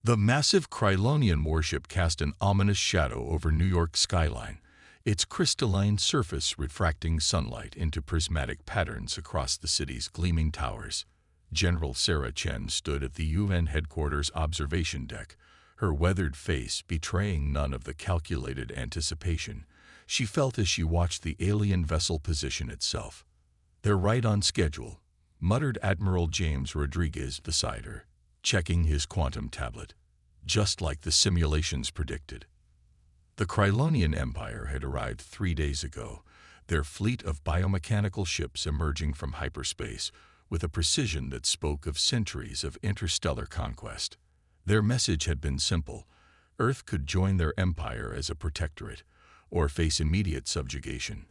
The massive Krylonian warship cast an ominous shadow over New York's skyline, its crystalline surface refracting sunlight into prismatic patterns across the city's gleaming towers. General Sarah Chen stood at the UN headquarters observation deck, her weathered face betraying none of the calculated anticipation she felt as she watched the alien vessel position itself. "They're right on schedule," muttered Admiral James Rodriguez beside her, checking his quantum tablet. "Just like the simulations predicted." The Krylonian Empire had arrived 3 days ago, their fleet of biomechanical ships emerging from hyperspace with a precision that spoke of centuries of interstellar conquest. Their message had been simple: Earth could join their empire as a protectorate, or face immediate subjugation.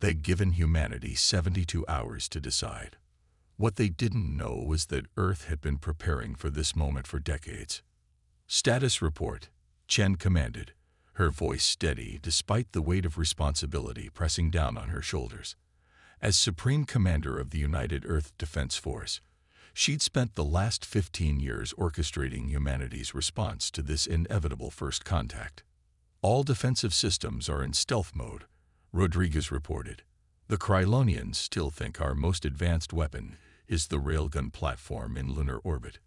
They'd given humanity 72 hours to decide. What they didn't know was that Earth had been preparing for this moment for decades. "Status report," Chen commanded, her voice steady despite the weight of responsibility pressing down on her shoulders. As Supreme Commander of the United Earth Defense Force, she'd spent the last 15 years orchestrating humanity's response to this inevitable first contact. "All defensive systems are in stealth mode," Rodriguez reported. "The Krylonians still think our most advanced weapon is the railgun platform in lunar orbit.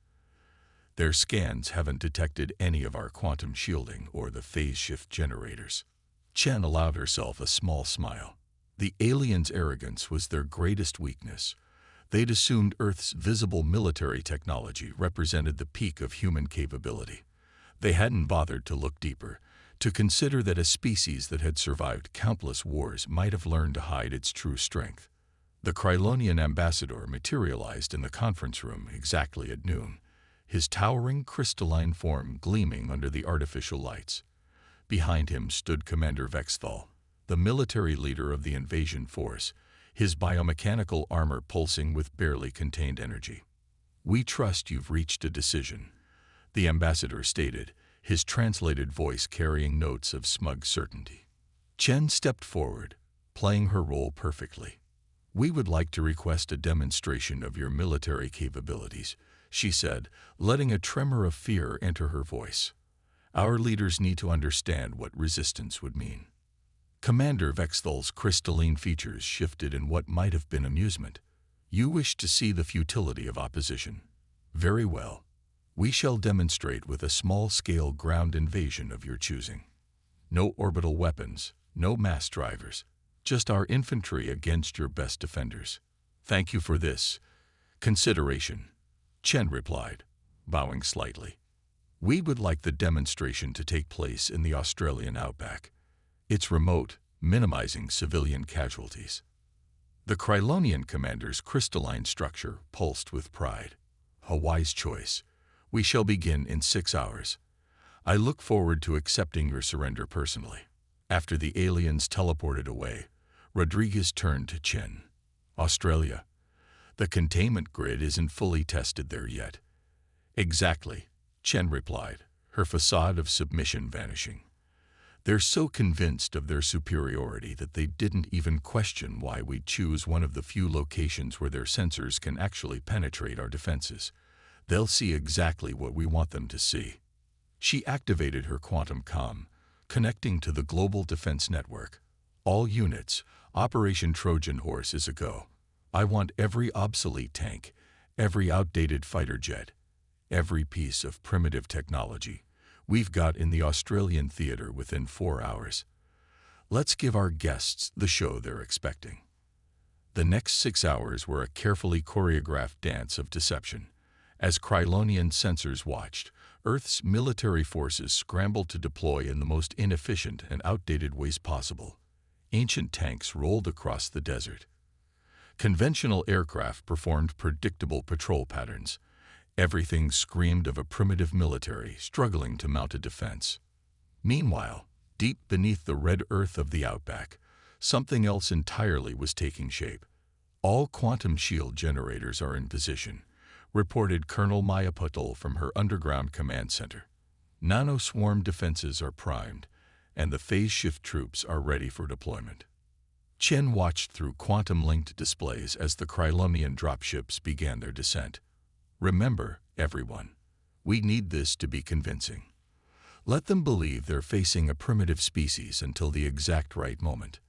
Their scans haven't detected any of our quantum shielding or the phase shift generators." Chen allowed herself a small smile. The aliens' arrogance was their greatest weakness. They'd assumed Earth's visible military technology represented the peak of human capability. They hadn't bothered to look deeper, to consider that a species that had survived countless wars might have learned to hide its true strength. The Krylonian ambassador materialized in the conference room exactly at noon, his towering crystalline form gleaming under the artificial lights. Behind him stood Commander Vexthal, the military leader of the invasion force, his biomechanical armor pulsing with barely contained energy. "We trust you've reached a decision," the ambassador stated, his translated voice carrying notes of smug certainty. Chen stepped forward, playing her role perfectly. "We would like to request a demonstration of your military capabilities," she said, letting a tremor of fear enter her voice. "Our leaders need to understand what resistance would mean." Commander Vexthal's crystalline features shifted in what might have been amusement. "You wish to see the futility of opposition. Very well. We shall demonstrate with a small-scale ground invasion of your choosing. No orbital weapons, no mass drivers, just our infantry against your best defenders. Thank you for this consideration," Chen replied, bowing slightly. "We would like the demonstration to take place in the Australian outback. It's remote, minimizing civilian casualties." The Krylonian commander's crystalline structure pulsed with pride. "A wise choice. We shall begin in 6 hours. I look forward to accepting your surrender personally." After the aliens teleported away, Rodriguez turned to Chen. "Australia. The containment grid isn't fully tested there yet." "Exactly," Chen replied, her facade of submission vanishing. "They're so convinced of their superiority that they didn't even question why we choose one of the few locations where their sensors can actually penetrate our defenses. They'll see exactly what we want them to see." She activated her quantum comm, connecting to the global defense network. "All units, Operation Trojan Horse is a go. I want every obsolete tank, every outdated fighter jet, every piece of primitive technology we've got in the Australian theater within 4 hours. Let's give our guests the show they're expecting." The next 6 hours were a carefully choreographed dance of deception. As Krylonian sensors watched, Earth's military forces scrambled to deploy in the most inefficient and outdated ways possible. Ancient tanks rolled across the desert. Conventional aircraft performed predictable patrol patterns. Everything screamed of a primitive military struggling to mount a defense. Meanwhile, deep beneath the red earth of the outback, something else entirely was taking shape. "All quantum shield generators are in position," reported Colonel Maya Patel from her underground command center. "Nano-swarm defenses are primed, and the phase-shift troops are ready for deployment." Chen watched through quantum-linked displays as the Krylonian dropships began their descent. "Remember, everyone, We need this to be convincing. Let them believe they're facing a primitive species until the exact right moment.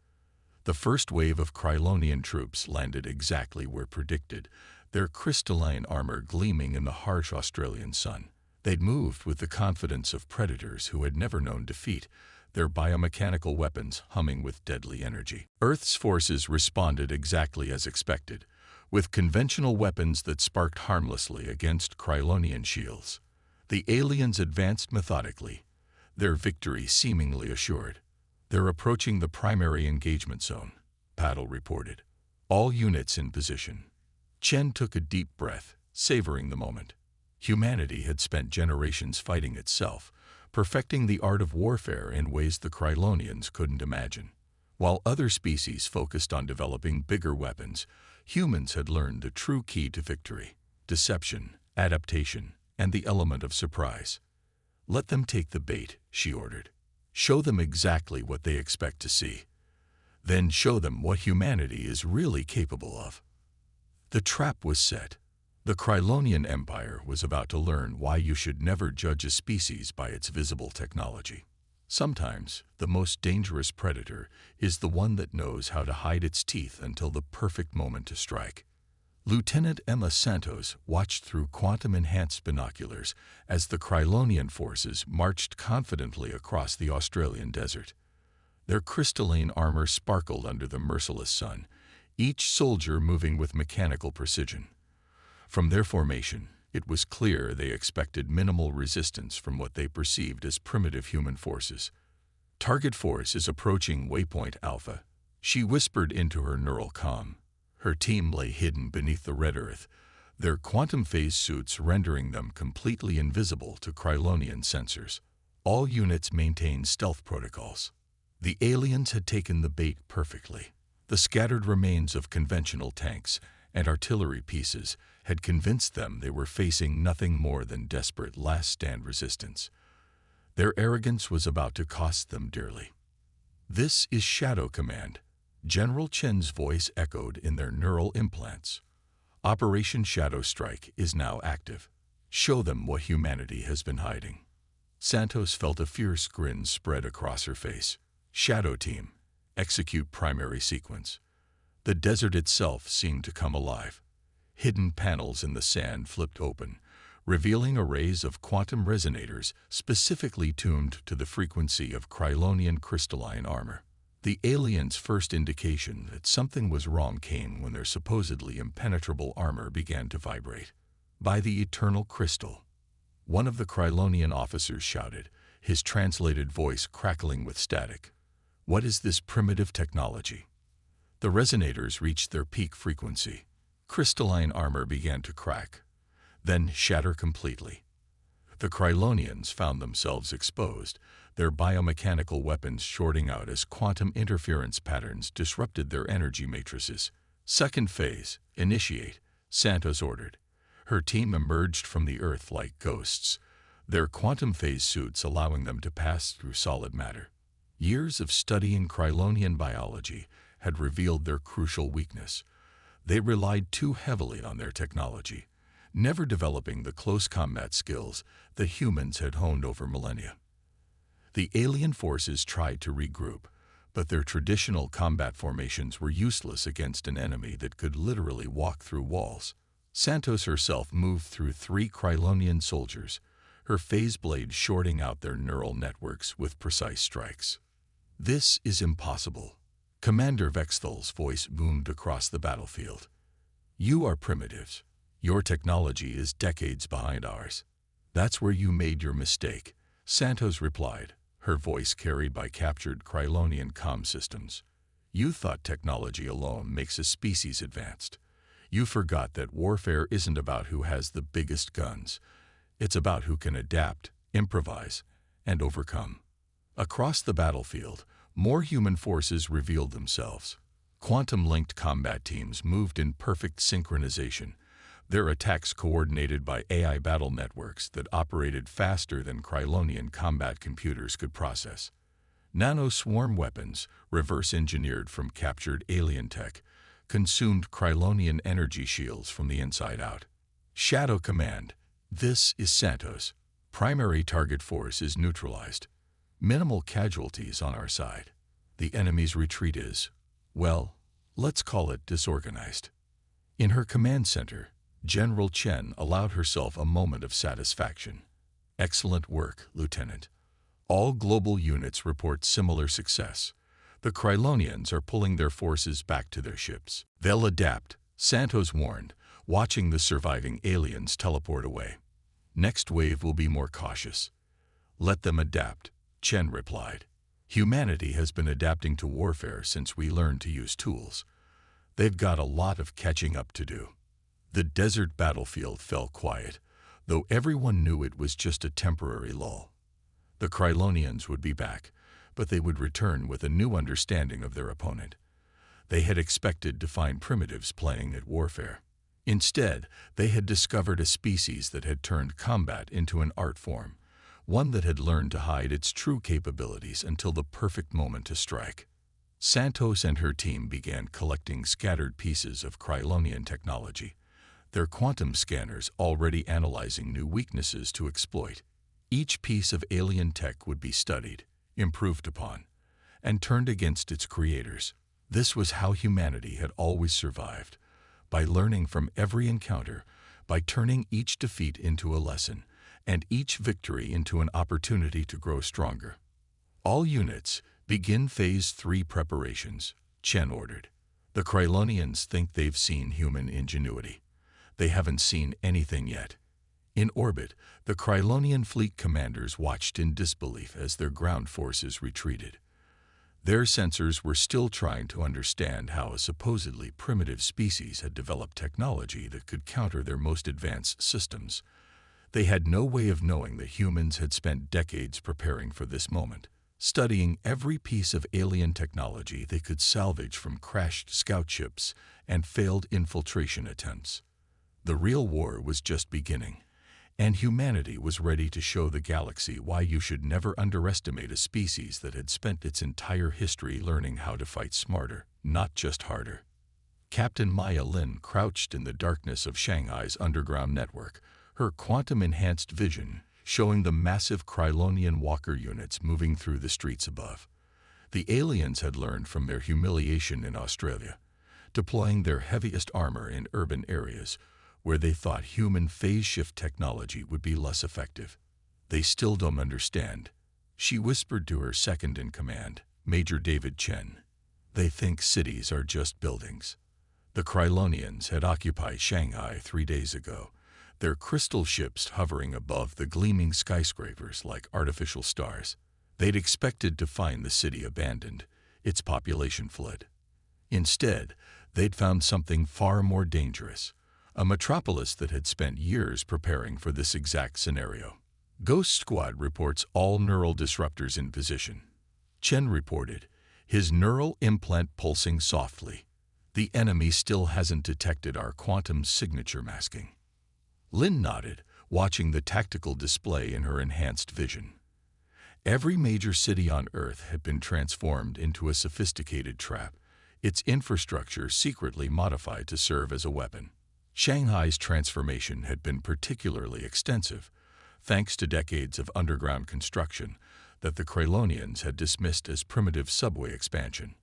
The first wave of Krylonian troops landed exactly where predicted, their crystalline armor gleaming in the harsh Australian sun. They'd moved with the confidence of predators who had never known defeat, their biomechanical weapons humming with deadly energy. Earth's forces responded exactly as expected, with conventional weapons that sparked harmlessly against Krylonian shields. The aliens advanced methodically, their victory seemingly assured. "They're approaching the primary engagement zone," Paddle reported. "All units in position." Chen took a deep breath, savoring the moment. Humanity had spent generations fighting itself, perfecting the art of warfare in ways the Krylonians couldn't imagine. While other species focused on developing bigger weapons, humans had learned the true key to victory: deception, adaptation, and the element of surprise. "Let them take the bait," she ordered. "Show them exactly what they expect to see. Then show them what humanity is really capable of." The trap was set. The Krylonian Empire was about to learn why you should never judge a species by its visible technology. Sometimes, the most dangerous predator is the one that knows how to hide its teeth until the perfect moment to strike. Lieutenant Emma Santos watched through quantum-enhanced binoculars as the Krylonian forces marched confidently across the Australian desert. Their crystalline armor sparkled under the merciless sun, each soldier moving with mechanical precision. From their formation, it was clear they expected minimal resistance from what they perceived as primitive human forces. "Target force is approaching Waypoint Alpha," she whispered into her neural comm. Her team lay hidden beneath the red earth, their quantum phase suits rendering them completely invisible to Krylonian sensors. All units maintained stealth protocols. The aliens had taken the bait perfectly. The scattered remains of conventional tanks and artillery pieces had convinced them they were facing nothing more than desperate last-stand resistance. Their arrogance was about to cost them dearly. "This is Shadow Command," General Chen's voice echoed in their neural implants. "Operation Shadow Strike is now active. Show them what humanity has been hiding." Santos felt a fierce grin spread across her face. "Shadow Team, execute primary sequence." The desert itself seemed to come alive. Hidden panels in the sand flipped open, revealing arrays of quantum resonators specifically tuned to the frequency of Krylonian crystalline armor. The aliens' first indication that something was wrong came when their supposedly impenetrable armor began to vibrate. "By the eternal crystal," one of the Krylonian officers shouted, his translated voice crackling with static. "What is this primitive technology?" The resonators reached their peak frequency. Crystalline armor began to crack, then shatter completely. The Krylonians found themselves exposed, their biomechanical weapons shorting out as quantum interference patterns disrupted their energy matrices. "Second phase, initiate," Santos ordered. Her team emerged from the earth like ghosts, their quantum phase suits allowing them to pass through solid matter. Years of studying Krylonian biology had revealed their crucial weakness. They relied too heavily on their technology, never developing the close combat skills the humans had honed over millennia. The alien forces tried to regroup, but their traditional combat formations were useless against an enemy that could literally walk through walls. Santos herself moved through 3 Krylonian soldiers, her phase blade shorting out their neural networks with precise strikes. "This is impossible," Commander Vexthal's voice boomed across the battlefield. "You are primitives. Your technology is decades behind ours." "That's where you made your mistake," Santos replied, her voice carried by captured Krylonian comm systems. "You thought technology alone makes a species advanced. You forgot that warfare isn't about who has the biggest guns. It's about who can adapt, improvise, and overcome." Across the battlefield, more human forces revealed themselves. Quantum-linked combat teams moved in perfect synchronization, their attacks coordinated by AI battle networks that operated faster than Krylonian combat computers could process. Nano-swarm weapons, reverse-engineered from captured alien tech, consumed Krylonian energy shields from the inside out. "Shadow Command, This is Santos. Primary target force is neutralized. Minimal casualties on our side. The enemy's retreat is, well, let's call it disorganized. In her command center, General Chen allowed herself a moment of satisfaction. Excellent work, Lieutenant. All global units report similar success. The Krylonians are pulling their forces back to their ships. They'll adapt, Santos warned, watching the surviving aliens teleport away. Next wave will be more cautious. Let them adapt, Chen replied. Humanity has been adapting to warfare since we learned to use tools. They've got a lot of catching up to do. The desert battlefield fell quiet, though everyone knew it was just a temporary lull. The Krylonians would be back, but they would return with a new understanding of their opponent. They had expected to find primitives playing at warfare. Instead, they had discovered a species that had turned combat into an art form, one that had learned to hide its true capabilities until the perfect moment to strike. Santos and her team began collecting scattered pieces of Krylonian technology, their quantum scanners already analyzing new weaknesses to exploit. Each piece of alien tech would be studied, improved upon, and turned against its creators. This was how humanity had always survived, by learning from every encounter, by turning each defeat into a lesson, and each victory into an opportunity to grow stronger. All units, begin Phase 3 preparations, Chen ordered. The Krylonians think they've seen human ingenuity. They haven't seen anything yet. In orbit, the Krylonian fleet commanders watched in disbelief as their ground forces retreated. Their sensors were still trying to understand how a supposedly primitive species had developed technology that could counter their most advanced systems. They had no way of knowing that humans had spent decades preparing for this moment, studying every piece of alien technology they could salvage from crashed scout ships and failed infiltration attempts. The real war was just beginning, and humanity was ready to show the galaxy why you should never underestimate a species that had spent its entire history learning how to fight smarter, not just harder. Captain Maya Lin crouched in the darkness of Shanghai's underground network, her quantum-enhanced vision showing the massive Krylonian walker units moving through the streets above. The aliens had learned from their humiliation in Australia, deploying their heaviest armor in urban areas where they thought human phase shift technology would be less effective. They still don't understand, she whispered to her second-in-command, Major David Chen. They think cities are just buildings. The Krylonians had occupied Shanghai 3 days ago, their crystal ships hovering above the gleaming skyscrapers like artificial stars. They'd expected to find the city abandoned, its population fled. Instead, they'd found something far more dangerous, a metropolis that had spent years preparing for this exact scenario. Ghost Squad reports all neural disruptors in position. Chen reported, his neural implant pulsing softly. The enemy still hasn't detected our quantum signature masking. Lin nodded, watching the tactical display in her enhanced vision. Every major city on Earth had been transformed into a sophisticated trap, its infrastructure secretly modified to serve as a weapon. Shanghai's transformation had been particularly extensive, thanks to decades of underground construction that the Krylonians had dismissed as primitive subway expansion.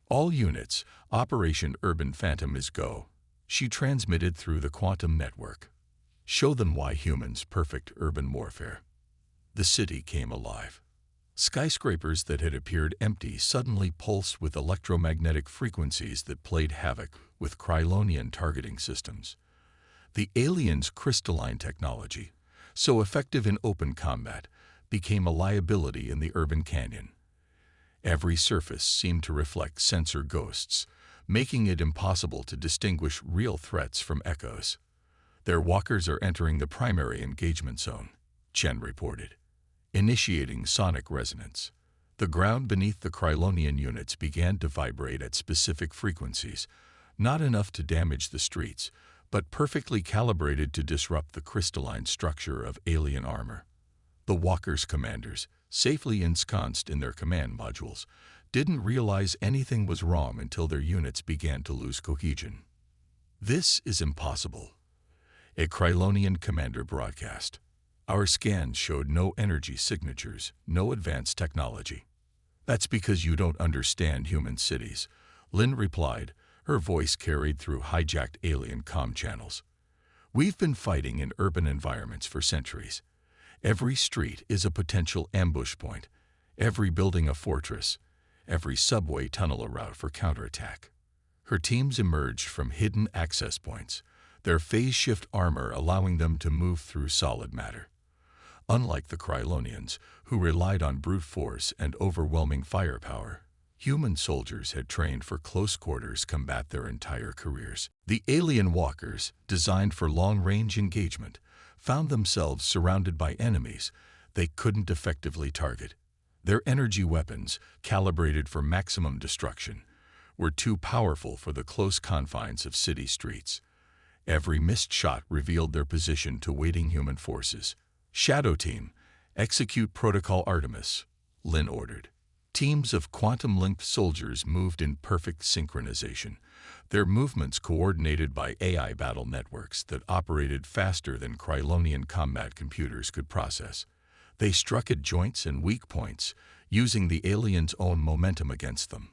All units, Operation Urban Phantom is go, she transmitted through the quantum network. Show them why humans perfect urban warfare. The city came alive. Skyscrapers that had appeared empty suddenly pulsed with electromagnetic frequencies that played havoc with Krylonian targeting systems. The aliens' crystalline technology, so effective in open combat, became a liability in the urban canyon. Every surface seemed to reflect sensor ghosts, making it impossible to distinguish real threats from echoes. Their walkers are entering the primary engagement zone, Chen reported. Initiating sonic resonance. The ground beneath the Krylonian units began to vibrate at specific frequencies, not enough to damage the streets, but perfectly calibrated to disrupt the crystalline structure of alien armor. The walkers' commanders, safely ensconced in their command modules, didn't realize anything was wrong until their units began to lose cohesion. This is impossible. A Krylonian commander broadcast. Our scans showed no energy signatures, no advanced technology. That's because you don't understand human cities, Lynn replied, her voice carried through hijacked alien comm channels. We've been fighting in urban environments for centuries. Every street is a potential ambush point, every building a fortress, every subway tunnel a route for counterattack. Her teams emerged from hidden access points, their phase-shift armor allowing them to move through solid matter. Unlike the Krylonians, who relied on brute force and overwhelming firepower, human soldiers had trained for close-quarters combat their entire careers. The alien walkers, designed for long-range engagement, found themselves surrounded by enemies they couldn't effectively target. Their energy weapons, calibrated for maximum destruction, were too powerful for the close confines of city streets. Every missed shot revealed their position to waiting human forces. Shadow Team, execute Protocol Artemis, Lynn ordered. Teams of quantum-linked soldiers moved in perfect synchronization, their movements coordinated by AI battle networks that operated faster than Krylonian combat computers could process. They struck at joints and weak points, using the aliens' own momentum against them.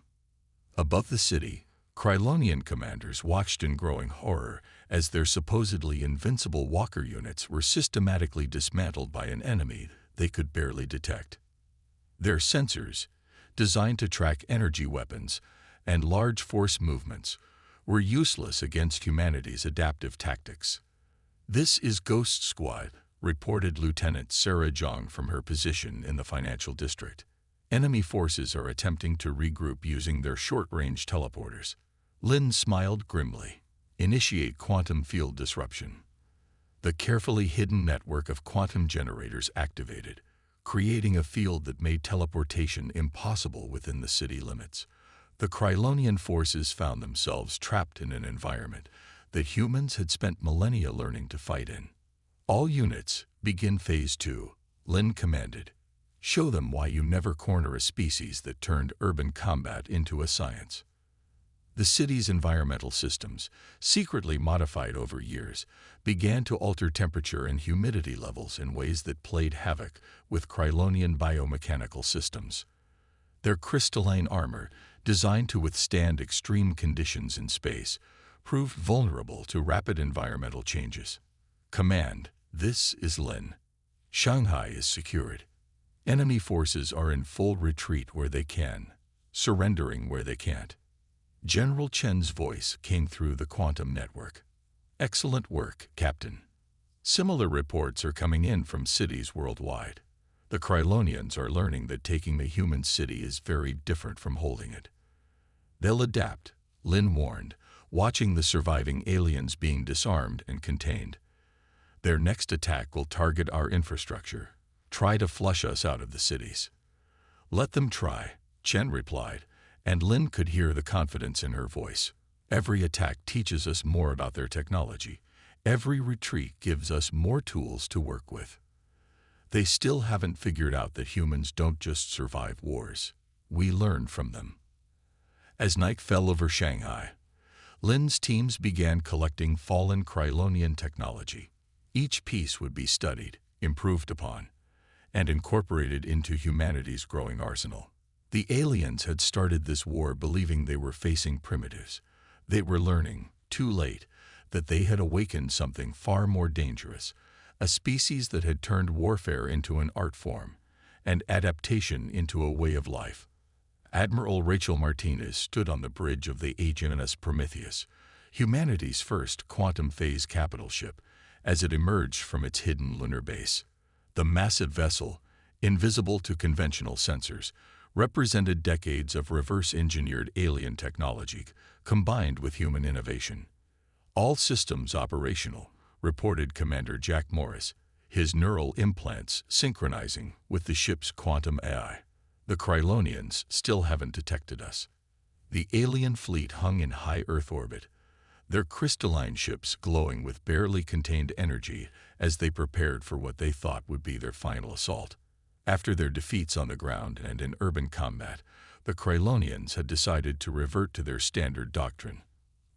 Above the city, Krylonian commanders watched in growing horror as their supposedly invincible walker units were systematically dismantled by an enemy they could barely detect. Their sensors, designed to track energy weapons and large force movements, were useless against humanity's adaptive tactics. "This is Ghost Squad," reported Lieutenant Sarah Jong from her position in the financial district. "Enemy forces are attempting to regroup using their short-range teleporters." Lynn smiled grimly. "Initiate quantum field disruption." The carefully hidden network of quantum generators activated, creating a field that made teleportation impossible within the city limits. The Krylonian forces found themselves trapped in an environment that humans had spent millennia learning to fight in. "All units, begin Phase 2, Lynn commanded. "Show them why you never corner a species that turned urban combat into a science." The city's environmental systems, secretly modified over years, began to alter temperature and humidity levels in ways that played havoc with Krylonian biomechanical systems. Their crystalline armor, designed to withstand extreme conditions in space, proved vulnerable to rapid environmental changes. "Command, this is Lynn. Shanghai is secured. Enemy forces are in full retreat where they can, surrendering where they can't." General Chen's voice came through the quantum network. "Excellent work, Captain. Similar reports are coming in from cities worldwide. The Krylonians are learning that taking the human city is very different from holding it. They'll adapt," Lynn warned, watching the surviving aliens being disarmed and contained. "Their next attack will target our infrastructure, try to flush us out of the cities." "Let them try," Chen replied, and Lynn could hear the confidence in her voice. "Every attack teaches us more about their technology. Every retreat gives us more tools to work with. They still haven't figured out that humans don't just survive wars. We learn from them." As night fell over Shanghai, Lynn's teams began collecting fallen Krylonian technology. Each piece would be studied, improved upon, and incorporated into humanity's growing arsenal. The aliens had started this war believing they were facing primitives. They were learning, too late, that they had awakened something far more dangerous, a species that had turned warfare into an art form, and adaptation into a way of life. Admiral Rachel Martinez stood on the bridge of the HMS Prometheus, humanity's first quantum phase capital ship, as it emerged from its hidden lunar base. The massive vessel, invisible to conventional sensors, represented decades of reverse-engineered alien technology combined with human innovation. "All systems operational," reported Commander Jack Morris, his neural implants synchronizing with the ship's quantum AI. "The Krylonians still haven't detected us." The alien fleet hung in high Earth orbit, their crystalline ships glowing with barely contained energy as they prepared for what they thought would be their final assault. After their defeats on the ground and in urban combat, the Krylonians had decided to revert to their standard doctrine: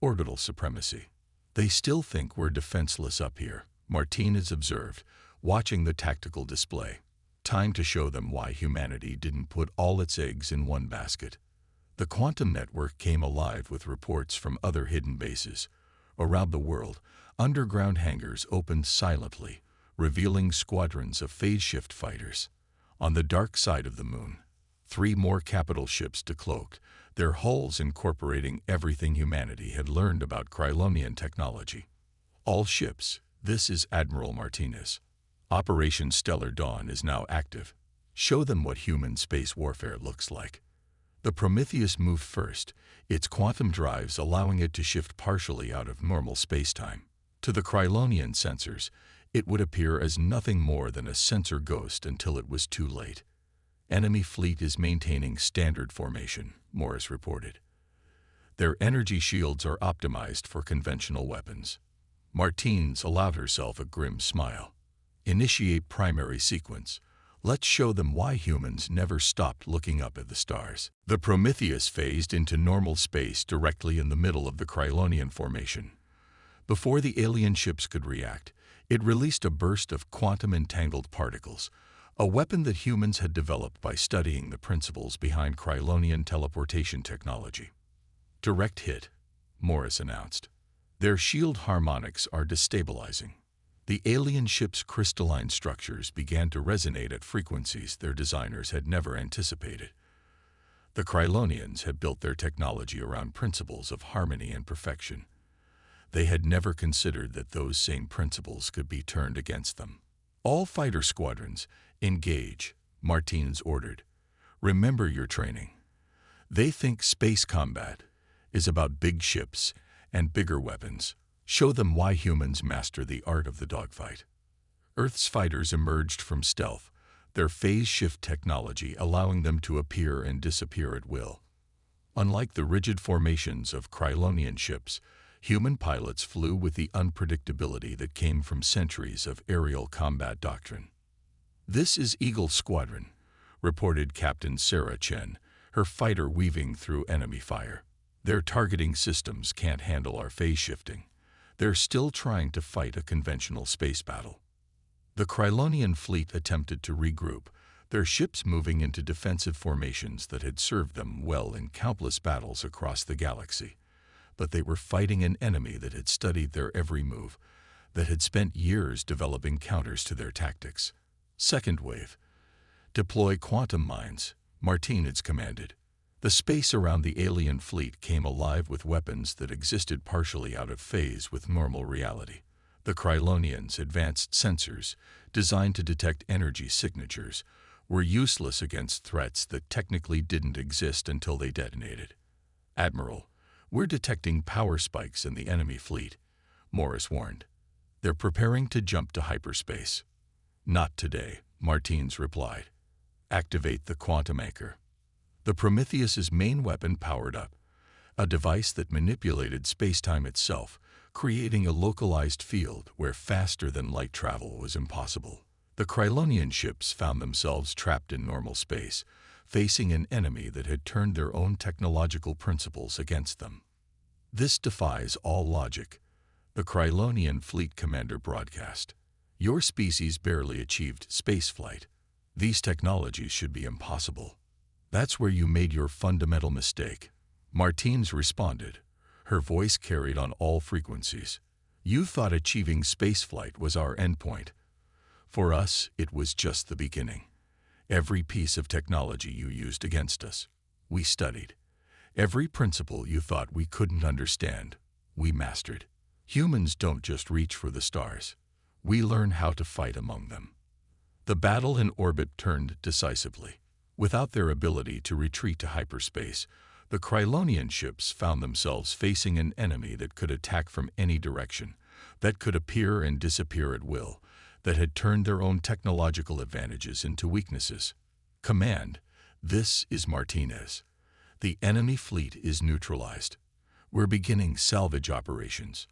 orbital supremacy. They still think we're defenseless up here, Martinez observed, watching the tactical display. Time to show them why humanity didn't put all its eggs in one basket. The quantum network came alive with reports from other hidden bases. Around the world, underground hangars opened silently, revealing squadrons of phase-shift fighters. On the dark side of the moon, 3 more capital ships decloaked, their hulls incorporating everything humanity had learned about Krylonian technology. All ships, this is Admiral Martinez. Operation Stellar Dawn is now active. Show them what human space warfare looks like. The Prometheus moved first, its quantum drives allowing it to shift partially out of normal spacetime. To the Krylonian sensors, it would appear as nothing more than a sensor ghost until it was too late. Enemy fleet is maintaining standard formation, Morris reported. Their energy shields are optimized for conventional weapons. Martinez allowed herself a grim smile. Initiate primary sequence. Let's show them why humans never stopped looking up at the stars. The Prometheus phased into normal space directly in the middle of the Krylonian formation. Before the alien ships could react, it released a burst of quantum-entangled particles, a weapon that humans had developed by studying the principles behind Krylonian teleportation technology. Direct hit, Morris announced. Their shield harmonics are destabilizing. The alien ship's crystalline structures began to resonate at frequencies their designers had never anticipated. The Krylonians had built their technology around principles of harmony and perfection. They had never considered that those same principles could be turned against them. All fighter squadrons, engage, Martinez ordered. Remember your training. They think space combat is about big ships and bigger weapons. Show them why humans master the art of the dogfight. Earth's fighters emerged from stealth, their phase shift technology allowing them to appear and disappear at will. Unlike the rigid formations of Krylonian ships, human pilots flew with the unpredictability that came from centuries of aerial combat doctrine. This is Eagle Squadron, reported Captain Sarah Chen, her fighter weaving through enemy fire. Their targeting systems can't handle our phase shifting. They're still trying to fight a conventional space battle. The Krylonian fleet attempted to regroup, their ships moving into defensive formations that had served them well in countless battles across the galaxy. But they were fighting an enemy that had studied their every move, that had spent years developing counters to their tactics. Second wave. Deploy quantum mines, Martinez commanded. The space around the alien fleet came alive with weapons that existed partially out of phase with normal reality. The Krylonians' advanced sensors, designed to detect energy signatures, were useless against threats that technically didn't exist until they detonated. Admiral, we're detecting power spikes in the enemy fleet, Morris warned. They're preparing to jump to hyperspace. Not today, Martinez replied. Activate the quantum anchor. The Prometheus's main weapon powered up, a device that manipulated spacetime itself, creating a localized field where faster-than-light travel was impossible. The Krylonian ships found themselves trapped in normal space, facing an enemy that had turned their own technological principles against them. This defies all logic, the Krylonian fleet commander broadcast. Your species barely achieved spaceflight. These technologies should be impossible. That's where you made your fundamental mistake, Martinez responded. Her voice carried on all frequencies. You thought achieving spaceflight was our endpoint. For us, it was just the beginning. Every piece of technology you used against us, we studied. Every principle you thought we couldn't understand, we mastered. Humans don't just reach for the stars. We learn how to fight among them. The battle in orbit turned decisively. Without their ability to retreat to hyperspace, the Krylonian ships found themselves facing an enemy that could attack from any direction, that could appear and disappear at will, that had turned their own technological advantages into weaknesses. Command, this is Martinez. The enemy fleet is neutralized. We're beginning salvage operations.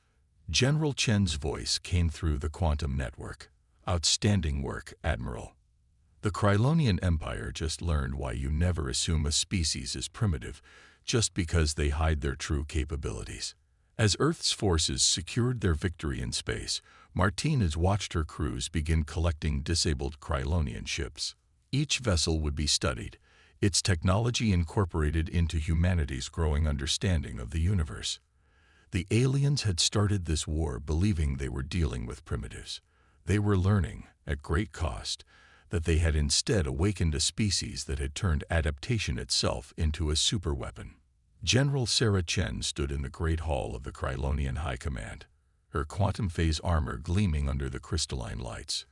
General Chen's voice came through the quantum network. Outstanding work, Admiral. The Krylonian Empire just learned why you never assume a species is primitive just because they hide their true capabilities. As Earth's forces secured their victory in space, Martinez watched her crews begin collecting disabled Krylonian ships. Each vessel would be studied, its technology incorporated into humanity's growing understanding of the universe. The aliens had started this war believing they were dealing with primitives. They were learning, at great cost, that they had instead awakened a species that had turned adaptation itself into a superweapon. General Sarah Chen stood in the Great Hall of the Krylonian High Command, her quantum phase armor gleaming under the crystalline lights.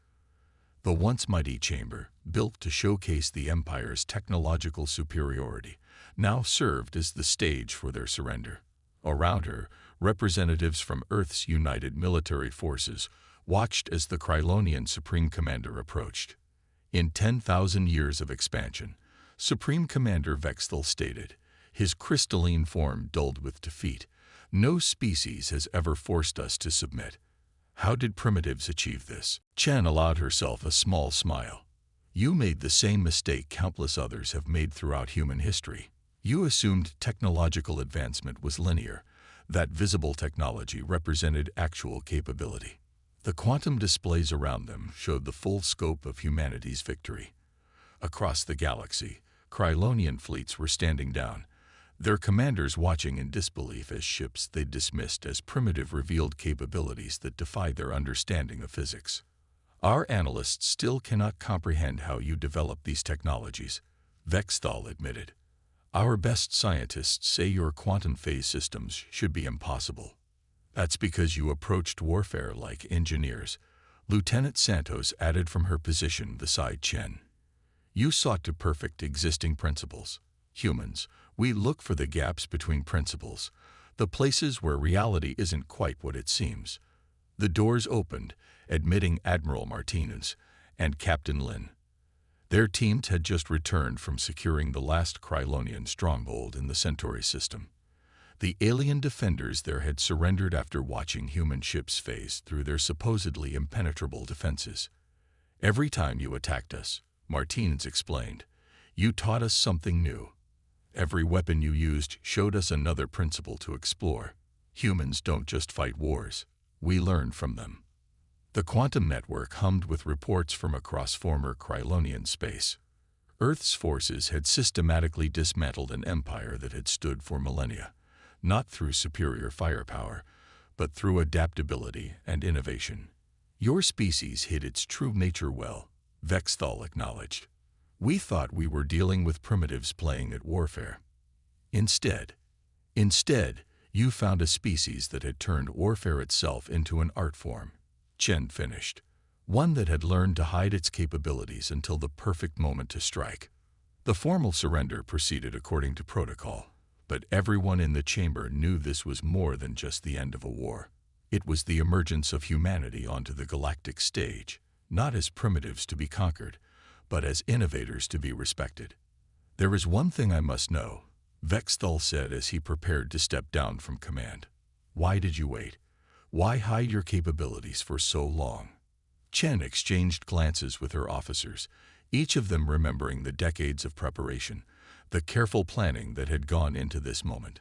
The once mighty chamber, built to showcase the Empire's technological superiority, now served as the stage for their surrender. Around her, representatives from Earth's united military forces watched as the Krylonian Supreme Commander approached. In 10,000 years of expansion, Supreme Commander Vexthal stated, his crystalline form dulled with defeat, no species has ever forced us to submit. How did primitives achieve this? Chen allowed herself a small smile. You made the same mistake countless others have made throughout human history. You assumed technological advancement was linear, that visible technology represented actual capability. The quantum displays around them showed the full scope of humanity's victory. Across the galaxy, Krylonian fleets were standing down, their commanders watching in disbelief as ships they dismissed as primitive revealed capabilities that defied their understanding of physics. Our analysts still cannot comprehend how you developed these technologies, Vexthal admitted. Our best scientists say your quantum phase systems should be impossible. That's because you approached warfare like engineers, Lieutenant Santos added from her position beside Chen. You sought to perfect existing principles. Humans, we look for the gaps between principles, the places where reality isn't quite what it seems. The doors opened, admitting Admiral Martinez and Captain Lin. Their teams had just returned from securing the last Krylonian stronghold in the Centauri system. The alien defenders there had surrendered after watching human ships phase through their supposedly impenetrable defenses. Every time you attacked us, Martinez explained, you taught us something new. Every weapon you used showed us another principle to explore. Humans don't just fight wars, we learn from them. The quantum network hummed with reports from across former Krylonian space. Earth's forces had systematically dismantled an empire that had stood for millennia, not through superior firepower, but through adaptability and innovation. Your species hid its true nature well, Vexthal acknowledged. We thought we were dealing with primitives playing at warfare. Instead, you found a species that had turned warfare itself into an art form, Chen finished. One that had learned to hide its capabilities until the perfect moment to strike. The formal surrender proceeded according to protocol, but everyone in the chamber knew this was more than just the end of a war. It was the emergence of humanity onto the galactic stage, not as primitives to be conquered, but as innovators to be respected. There is one thing I must know, Vexthal said as he prepared to step down from command. Why did you wait? Why hide your capabilities for so long? Chen exchanged glances with her officers, each of them remembering the decades of preparation, the careful planning that had gone into this moment.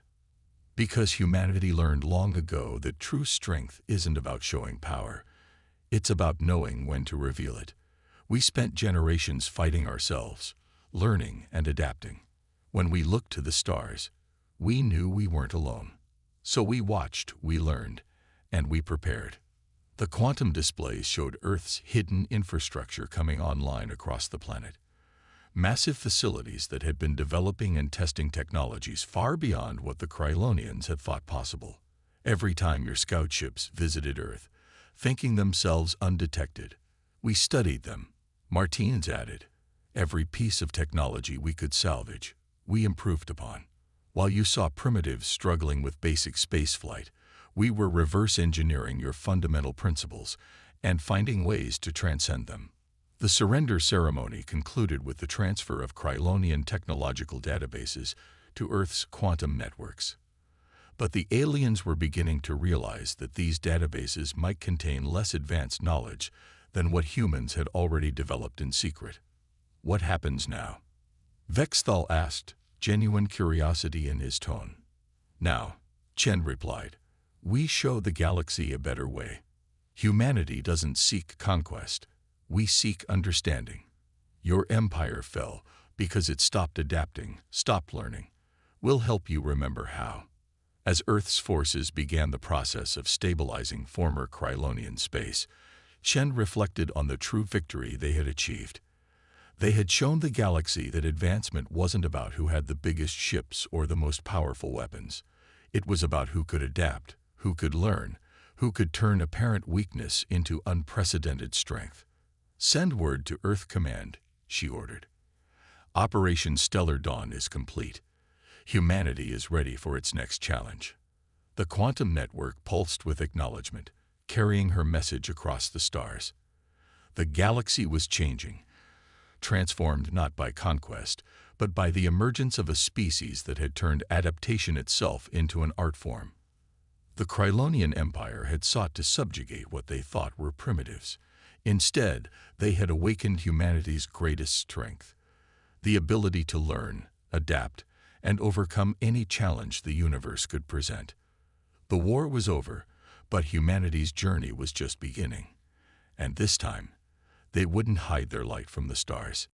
Because humanity learned long ago that true strength isn't about showing power, it's about knowing when to reveal it. We spent generations fighting ourselves, learning and adapting. When we looked to the stars, we knew we weren't alone. So we watched, we learned, and we prepared. The quantum displays showed Earth's hidden infrastructure coming online across the planet. Massive facilities that had been developing and testing technologies far beyond what the Krylonians had thought possible. Every time your scout ships visited Earth, thinking themselves undetected, we studied them, Martinez added. Every piece of technology we could salvage, we improved upon. While you saw primitives struggling with basic spaceflight, we were reverse engineering your fundamental principles and finding ways to transcend them. The surrender ceremony concluded with the transfer of Krylonian technological databases to Earth's quantum networks. But the aliens were beginning to realize that these databases might contain less advanced knowledge than what humans had already developed in secret. What happens now? Vexthal asked, genuine curiosity in his tone. Now, Chen replied, We show the galaxy a better way. Humanity doesn't seek conquest. We seek understanding. Your empire fell because it stopped adapting, stopped learning. We'll help you remember how. As Earth's forces began the process of stabilizing former Krylonian space, Shen reflected on the true victory they had achieved. They had shown the galaxy that advancement wasn't about who had the biggest ships or the most powerful weapons. It was about who could adapt, who could learn, who could turn apparent weakness into unprecedented strength. "Send word to Earth Command," she ordered. "Operation Stellar Dawn is complete. Humanity is ready for its next challenge." The quantum network pulsed with acknowledgement, carrying her message across the stars. The galaxy was changing, transformed not by conquest, but by the emergence of a species that had turned adaptation itself into an art form. The Krylonian Empire had sought to subjugate what they thought were primitives. Instead, they had awakened humanity's greatest strength, the ability to learn, adapt, and overcome any challenge the universe could present. The war was over, but humanity's journey was just beginning. And this time, they wouldn't hide their light from the stars.